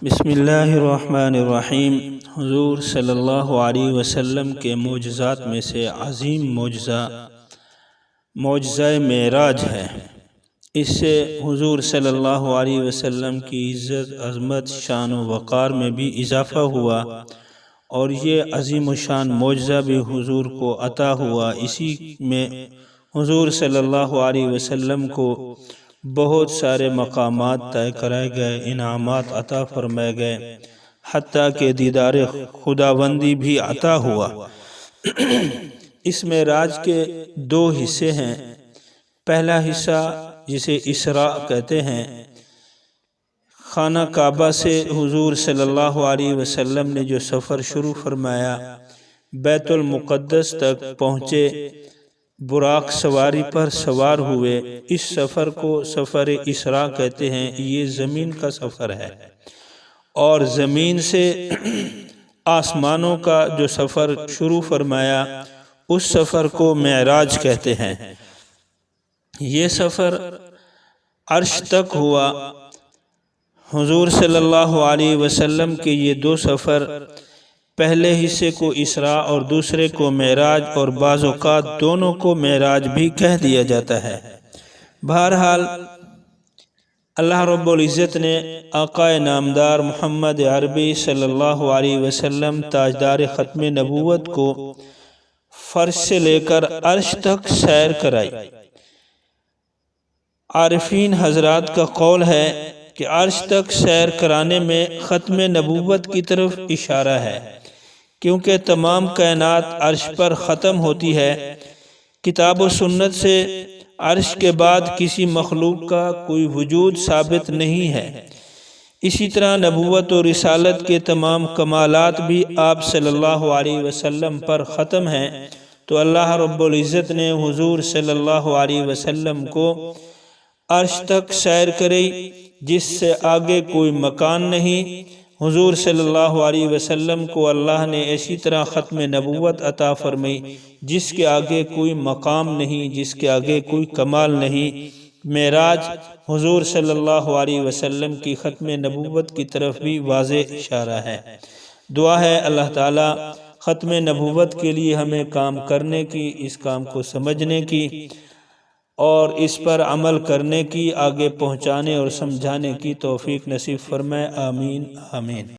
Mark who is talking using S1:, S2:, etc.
S1: بسم اللہ الرحمن الرحیم۔ حضور صلی اللہ علیہ وسلم کے معجزات میں سے عظیم معجزہ معراج ہے۔ اس سے حضور صلی اللہ علیہ وسلم کی عزت، عظمت، شان و وقار میں بھی اضافہ ہوا، اور یہ عظیم و شان معجزہ بھی حضور کو عطا ہوا۔ اسی میں حضور صلی اللہ علیہ وسلم کو بہت سارے مقامات طے کرائے گئے، انعامات عطا فرمائے گئے، حتیٰ کہ دیدار خداوندی بھی عطا ہوا۔ اس معراج کے دو حصے ہیں۔ پہلا حصہ جسے اسراء کہتے ہیں، خانہ کعبہ سے حضور صلی اللہ علیہ وسلم نے جو سفر شروع فرمایا، بیت المقدس تک پہنچے، براق سواری پر سوار ہوئے۔ اس سفر کو سفر اسراء کہتے ہیں۔ یہ زمین کا سفر ہے، اور زمین سے آسمانوں کا جو سفر شروع فرمایا، اس سفر کو معراج کہتے ہیں۔ یہ سفر عرش تک ہوا۔ حضور صلی اللہ علیہ وسلم کے یہ دو سفر، پہلے حصے کو اسراء اور دوسرے کو معراج، اور بعض اوقات دونوں کو معراج بھی کہہ دیا جاتا ہے۔ بہرحال اللہ رب العزت نے آقا نامدار محمد عربی صلی اللہ علیہ وسلم، تاجدار ختم نبوت کو فرش سے لے کر عرش تک سیر کرائی۔ عارفین حضرات کا قول ہے کہ عرش تک سیر کرانے میں ختم نبوت کی طرف اشارہ ہے، کیونکہ تمام کائنات عرش پر ختم ہوتی ہے۔ کتاب و سنت سے عرش کے بعد کسی مخلوق کا کوئی وجود ثابت نہیں ہے۔ اسی طرح نبوت و رسالت کے تمام کمالات بھی آپ صلی اللہ علیہ وسلم پر ختم ہیں، تو اللہ رب العزت نے حضور صلی اللہ علیہ وسلم کو عرش تک سیر کرائی، جس سے آگے کوئی مکان نہیں۔ حضور صلی اللہ علیہ وسلم کو اللہ نے اسی طرح ختم نبوت عطا فرمائی، جس کے آگے کوئی مقام نہیں، جس کے آگے کوئی کمال نہیں۔ معراج حضور صلی اللہ علیہ وسلم کی ختم نبوت کی طرف بھی واضح اشارہ ہے۔ دعا ہے اللہ تعالی ختم نبوت کے لیے ہمیں کام کرنے کی، اس کام کو سمجھنے کی اور اس پر عمل کرنے کی، آگے پہنچانے اور سمجھانے کی توفیق نصیب فرمائے۔ آمین آمین۔